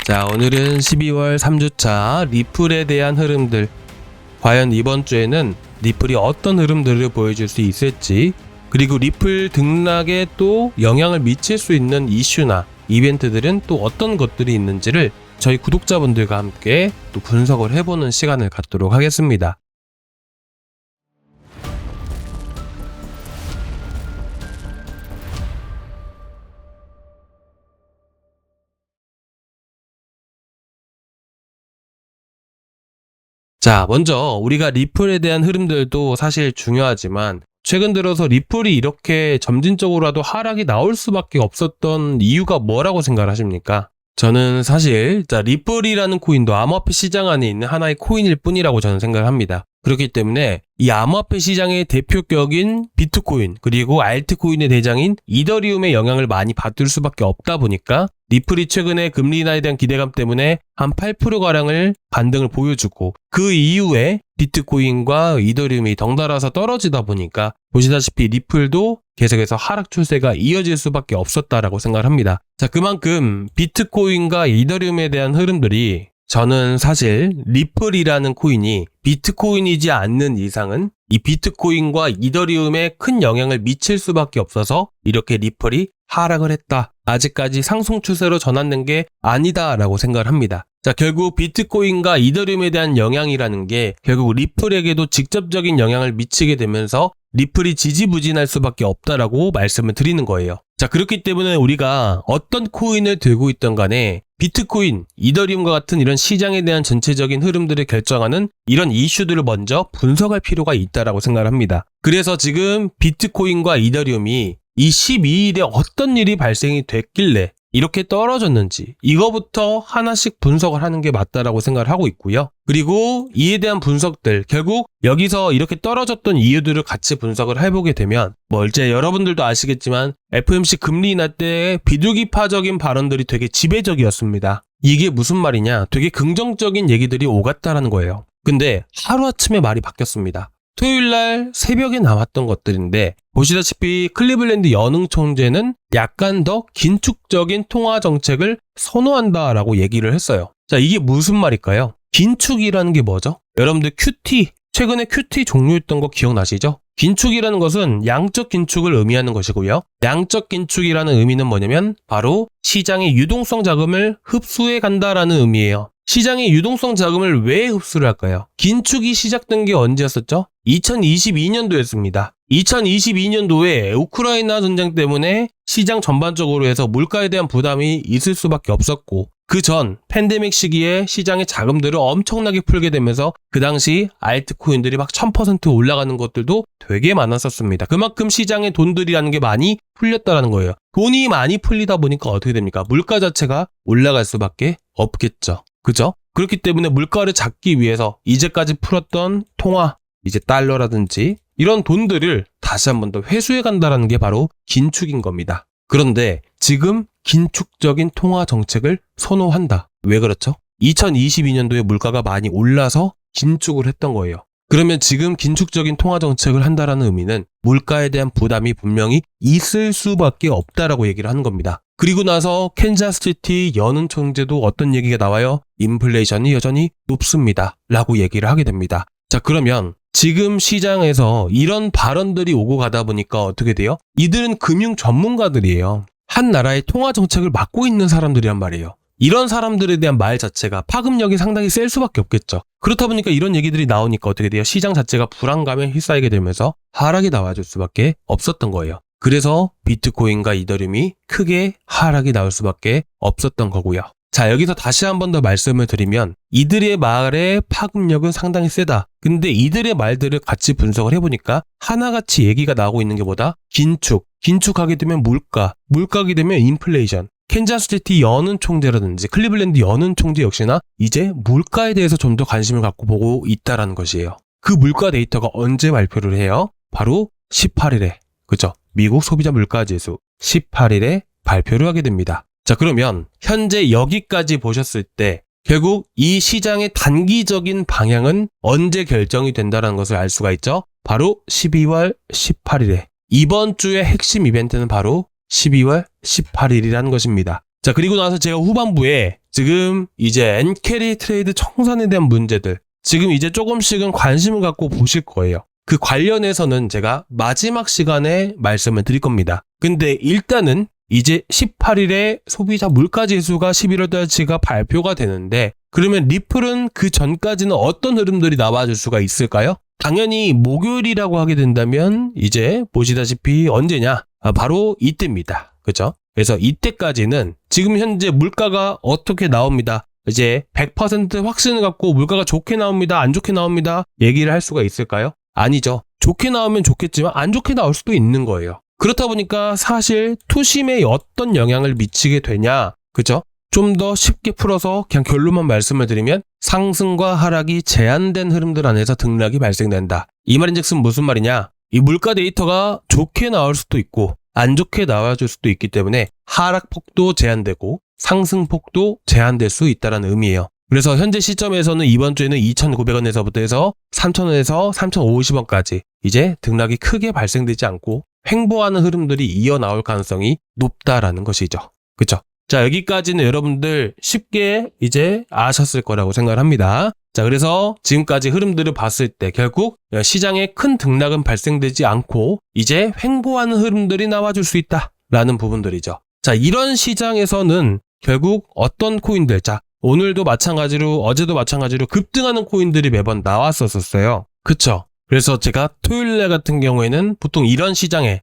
자, 오늘은 12월 3주차 리플에 대한 흐름들, 과연 이번 주에는 리플이 어떤 흐름들을 보여줄 수 있을지, 그리고 리플 등락에 또 영향을 미칠 수 있는 이슈나 이벤트들은 또 어떤 것들이 있는지를 저희 구독자분들과 함께 또 분석을 해보는 시간을 갖도록 하겠습니다. 자, 먼저 우리가 리플에 대한 흐름들도 사실 중요하지만 최근 들어서 리플이 이렇게 점진적으로라도 하락이 나올 수밖에 없었던 이유가 뭐라고 생각하십니까? 저는 사실 리플이라는 코인도 암호화폐 시장 안에 있는 하나의 코인일 뿐이라고 저는 생각을 합니다. 그렇기 때문에 이 암호화폐 시장의 대표격인 비트코인 그리고 알트코인의 대장인 이더리움의 영향을 많이 받을 수밖에 없다 보니까 리플이 최근에 금리 인하에 대한 기대감 때문에 한 8%가량을 반등을 보여주고 그 이후에 비트코인과 이더리움이 덩달아서 떨어지다 보니까 보시다시피 리플도 계속해서 하락 추세가 이어질 수밖에 없었다라고 생각을 합니다. 자, 그만큼 비트코인과 이더리움에 대한 흐름들이 저는 사실 리플이라는 코인이 비트코인이지 않는 이상은 이 비트코인과 이더리움에 큰 영향을 미칠 수밖에 없어서 이렇게 리플이 하락을 했다. 아직까지 상승 추세로 전환된 게 아니다라고 생각을 합니다. 자, 결국 비트코인과 이더리움에 대한 영향이라는 게 결국 리플에게도 직접적인 영향을 미치게 되면서 리플이 지지부진할 수밖에 없다라고 말씀을 드리는 거예요. 자, 그렇기 때문에 우리가 어떤 코인을 들고 있던 간에 비트코인, 이더리움과 같은 이런 시장에 대한 전체적인 흐름들을 결정하는 이런 이슈들을 먼저 분석할 필요가 있다라고 생각을 합니다. 그래서 지금 비트코인과 이더리움이 이 12일에 어떤 일이 발생이 됐길래 이렇게 떨어졌는지 이거부터 하나씩 분석을 하는 게 맞다라고 생각을 하고 있고요. 그리고 이에 대한 분석들, 결국 여기서 이렇게 떨어졌던 이유들을 같이 분석을 해보게 되면 이제 여러분들도 아시겠지만 FOMC 금리 인하 때 비둘기파적인 발언들이 되게 지배적이었습니다. 이게 무슨 말이냐? 되게 긍정적인 얘기들이 오갔다라는 거예요. 근데 하루아침에 말이 바뀌었습니다. 토요일날 새벽에 나왔던 것들인데 보시다시피 클리블랜드 연흥 총재는 약간 더 긴축적인 통화 정책을 선호한다라고 얘기를 했어요. 자, 이게 무슨 말일까요? 긴축이라는 게 뭐죠? 여러분들 QT, 최근에 QT 종료했던 거 기억나시죠? 긴축이라는 것은 양적 긴축을 의미하는 것이고요. 양적 긴축이라는 의미는 뭐냐면 바로 시장의 유동성 자금을 흡수해 간다라는 의미예요. 시장의 유동성 자금을 왜 흡수를 할까요? 긴축이 시작된 게 언제였었죠? 2022년도였습니다. 2022년도에 우크라이나 전쟁 때문에 시장 전반적으로 해서 물가에 대한 부담이 있을 수밖에 없었고 그 전 팬데믹 시기에 시장의 자금들을 엄청나게 풀게 되면서 그 당시 알트코인들이 막 1000% 올라가는 것들도 되게 많았었습니다. 그만큼 시장의 돈들이라는 게 많이 풀렸다라는 거예요. 돈이 많이 풀리다 보니까 어떻게 됩니까? 물가 자체가 올라갈 수밖에 없겠죠. 그죠? 그렇기 때문에 물가를 잡기 위해서 이제까지 풀었던 통화, 이제 달러라든지 이런 돈들을 다시 한 번 더 회수해 간다는 게 바로 긴축인 겁니다. 그런데 지금 긴축적인 통화 정책을 선호한다. 왜 그렇죠? 2022년도에 물가가 많이 올라서 긴축을 했던 거예요. 그러면 지금 긴축적인 통화 정책을 한다라는 의미는 물가에 대한 부담이 분명히 있을 수밖에 없다라고 얘기를 하는 겁니다. 그리고 나서 캔자스시티 연은 총재도 어떤 얘기가 나와요? 인플레이션이 여전히 높습니다. 라고 얘기를 하게 됩니다. 자, 그러면 지금 시장에서 이런 발언들이 오고 가다 보니까 어떻게 돼요? 이들은 금융 전문가들이에요. 한 나라의 통화 정책을 맡고 있는 사람들이란 말이에요. 이런 사람들에 대한 말 자체가 파급력이 상당히 셀 수밖에 없겠죠. 그렇다 보니까 이런 얘기들이 나오니까 어떻게 돼요? 시장 자체가 불안감에 휩싸이게 되면서 하락이 나와줄 수밖에 없었던 거예요. 그래서 비트코인과 이더리움이 크게 하락이 나올 수밖에 없었던 거고요. 자, 여기서 다시 한 번 더 말씀을 드리면 이들의 말의 파급력은 상당히 세다. 근데 이들의 말들을 같이 분석을 해보니까 하나같이 얘기가 나오고 있는 게 뭐다? 긴축하게 되면 물가게 되면 인플레이션. 캔자스시티 연은 총재라든지 클리블랜드 연은 총재 역시나 이제 물가에 대해서 좀 더 관심을 갖고 보고 있다라는 것이에요. 그 물가 데이터가 언제 발표를 해요? 바로 18일에. 그죠? 미국 소비자 물가지수 18일에 발표를 하게 됩니다. 자, 그러면 현재 여기까지 보셨을 때 결국 이 시장의 단기적인 방향은 언제 결정이 된다는 것을 알 수가 있죠? 바로 12월 18일에. 이번 주의 핵심 이벤트는 바로 12월 18일이라는 것입니다. 자, 그리고 나서 제가 후반부에 지금 이제 엔캐리 트레이드 청산에 대한 문제들 지금 이제 조금씩은 관심을 갖고 보실 거예요. 그 관련해서는 제가 마지막 시간에 말씀을 드릴 겁니다. 근데 일단은 이제 18일에 소비자 물가지수가 11월 달치가 발표가 되는데 그러면 리플은 그 전까지는 어떤 흐름들이 나와줄 수가 있을까요? 당연히 목요일이라고 하게 된다면 이제 보시다시피 언제냐? 바로 이때입니다. 그죠? 그래서 이때까지는 지금 현재 물가가 어떻게 나옵니다. 이제 100% 확신을 갖고 물가가 좋게 나옵니다. 안 좋게 나옵니다. 얘기를 할 수가 있을까요? 아니죠. 좋게 나오면 좋겠지만 안 좋게 나올 수도 있는 거예요. 그렇다 보니까 사실 투심에 어떤 영향을 미치게 되냐. 그죠? 좀 더 쉽게 풀어서 그냥 결론만 말씀을 드리면 상승과 하락이 제한된 흐름들 안에서 등락이 발생된다. 이 말인즉슨 무슨 말이냐? 이 물가 데이터가 좋게 나올 수도 있고 안 좋게 나와줄 수도 있기 때문에 하락폭도 제한되고 상승폭도 제한될 수 있다는 의미예요. 그래서 현재 시점에서는 이번 주에는 2,900원에서부터 해서 3,000원에서 3,050원까지 이제 등락이 크게 발생되지 않고 횡보하는 흐름들이 이어나올 가능성이 높다라는 것이죠. 그쵸? 자, 여기까지는 여러분들 쉽게 이제 아셨을 거라고 생각을 합니다. 자, 그래서 지금까지 흐름들을 봤을 때 결국 시장에 큰 등락은 발생되지 않고 이제 횡보하는 흐름들이 나와줄 수 있다라는 부분들이죠. 자, 이런 시장에서는 결국 어떤 코인들, 자, 오늘도 마찬가지로 어제도 마찬가지로 급등하는 코인들이 매번 나왔었어요. 그쵸? 그래서 제가 토요일날 같은 경우에는 보통 이런 시장에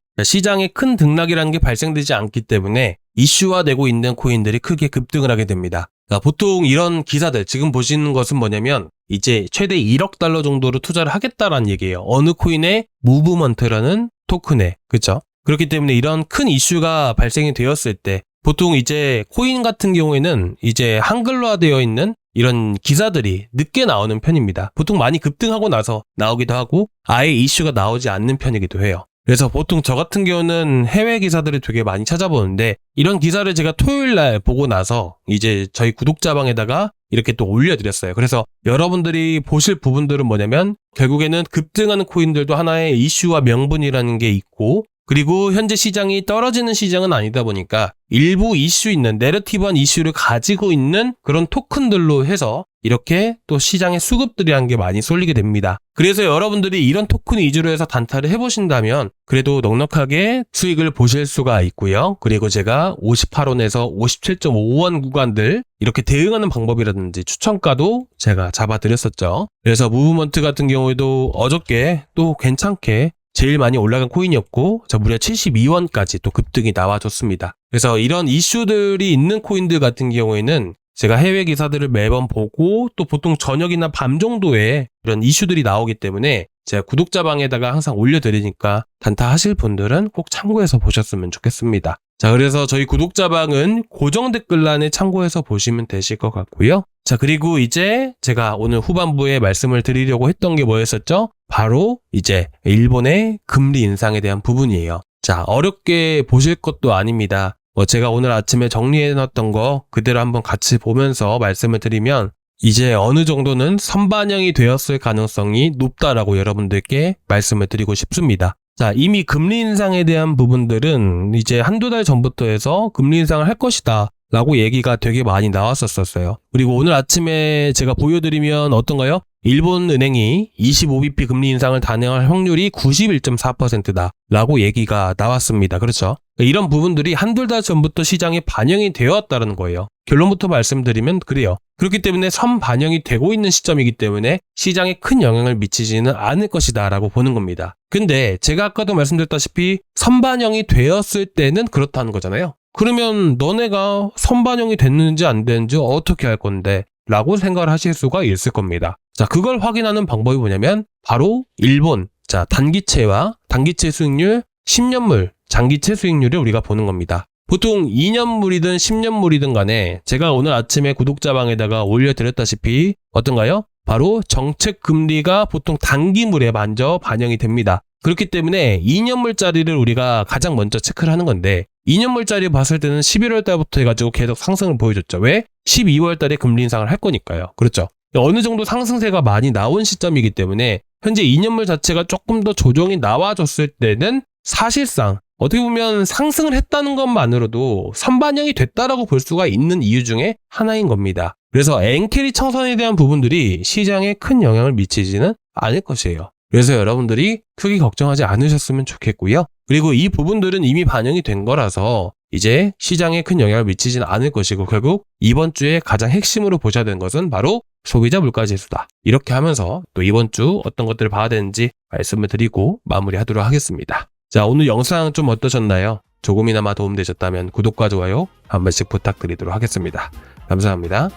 큰 등락이라는 게 발생되지 않기 때문에 이슈화되고 있는 코인들이 크게 급등을 하게 됩니다. 보통 이런 기사들 지금 보시는 것은 뭐냐면 이제 최대 1억 달러 정도로 투자를 하겠다라는 얘기예요. 어느 코인의 무브먼트라는 토큰에. 그쵸? 그렇기 때문에 이런 큰 이슈가 발생이 되었을 때 보통 이제 코인 같은 경우에는 이제 한글화되어 있는 이런 기사들이 늦게 나오는 편입니다. 보통 많이 급등하고 나서 나오기도 하고 아예 이슈가 나오지 않는 편이기도 해요. 그래서 보통 저 같은 경우는 해외 기사들을 되게 많이 찾아보는데 이런 기사를 제가 토요일 날 보고 나서 이제 저희 구독자방에다가 이렇게 또 올려드렸어요. 그래서 여러분들이 보실 부분들은 뭐냐면 결국에는 급등하는 코인들도 하나의 이슈와 명분이라는 게 있고 그리고 현재 시장이 떨어지는 시장은 아니다 보니까 일부 이슈 있는 내러티브한 이슈를 가지고 있는 그런 토큰들로 해서 이렇게 또 시장에 수급들이라는 게 많이 쏠리게 됩니다. 그래서 여러분들이 이런 토큰 위주로 해서 단타를 해보신다면 그래도 넉넉하게 수익을 보실 수가 있고요. 그리고 제가 58원에서 57.5원 구간들 이렇게 대응하는 방법이라든지 추천가도 제가 잡아드렸었죠. 그래서 무브먼트 같은 경우에도 어저께 또 괜찮게 제일 많이 올라간 코인이었고 무려 72원까지 또 급등이 나와줬습니다. 그래서 이런 이슈들이 있는 코인들 같은 경우에는 제가 해외 기사들을 매번 보고 또 보통 저녁이나 밤 정도에 이런 이슈들이 나오기 때문에 제가 구독자방에다가 항상 올려드리니까 단타 하실 분들은 꼭 참고해서 보셨으면 좋겠습니다. 자, 그래서 저희 구독자방은 고정 댓글란에 참고해서 보시면 되실 것 같고요. 자, 그리고 이제 제가 오늘 후반부에 말씀을 드리려고 했던 게 뭐였었죠? 바로 이제 일본의 금리 인상에 대한 부분이에요. 자, 어렵게 보실 것도 아닙니다. 제가 오늘 아침에 정리해놨던 거 그대로 한번 같이 보면서 말씀을 드리면 이제 어느 정도는 선반영이 되었을 가능성이 높다라고 여러분들께 말씀을 드리고 싶습니다. 자, 이미 금리 인상에 대한 부분들은 이제 한두 달 전부터 해서 금리 인상을 할 것이다 라고 얘기가 되게 많이 나왔었어요. 그리고 오늘 아침에 제가 보여드리면 어떤가요? 일본은행이 25bp 금리 인상을 단행할 확률이 91.4%다 라고 얘기가 나왔습니다. 그렇죠? 이런 부분들이 한두 달 전부터 시장에 반영이 되었다는 거예요. 결론부터 말씀드리면 그래요. 그렇기 때문에 선반영이 되고 있는 시점이기 때문에 시장에 큰 영향을 미치지는 않을 것이다 라고 보는 겁니다. 근데 제가 아까도 말씀드렸다시피 선반영이 되었을 때는 그렇다는 거잖아요. 그러면 너네가 선반영이 됐는지 안 됐는지 어떻게 할 건데? 라고 생각을 하실 수가 있을 겁니다. 자, 그걸 확인하는 방법이 뭐냐면 바로 일본 단기채와 단기채 수익률, 10년물 장기채 수익률을 우리가 보는 겁니다. 보통 2년물이든 10년물이든 간에 제가 오늘 아침에 구독자방에다가 올려드렸다시피 어떤가요? 바로 정책 금리가 보통 단기물에 먼저 반영이 됩니다. 그렇기 때문에 2년물짜리를 우리가 가장 먼저 체크를 하는 건데 2년물짜리 봤을 때는 11월 달부터 해가지고 계속 상승을 보여줬죠. 왜? 12월 달에 금리 인상을 할 거니까요. 그렇죠? 어느 정도 상승세가 많이 나온 시점이기 때문에 현재 2년물 자체가 조금 더 조정이 나와줬을 때는 사실상 어떻게 보면 상승을 했다는 것만으로도 선반영이 됐다라고 볼 수가 있는 이유 중에 하나인 겁니다. 그래서 엔캐리 청산에 대한 부분들이 시장에 큰 영향을 미치지는 않을 것이에요. 그래서 여러분들이 크게 걱정하지 않으셨으면 좋겠고요. 그리고 이 부분들은 이미 반영이 된 거라서 이제 시장에 큰 영향을 미치지는 않을 것이고, 결국 이번 주에 가장 핵심으로 보셔야 되는 것은 바로 소비자 물가지수다. 이렇게 하면서 또 이번 주 어떤 것들을 봐야 되는지 말씀을 드리고 마무리하도록 하겠습니다. 자, 오늘 영상 좀 어떠셨나요? 조금이나마 도움되셨다면 구독과 좋아요 한 번씩 부탁드리도록 하겠습니다. 감사합니다.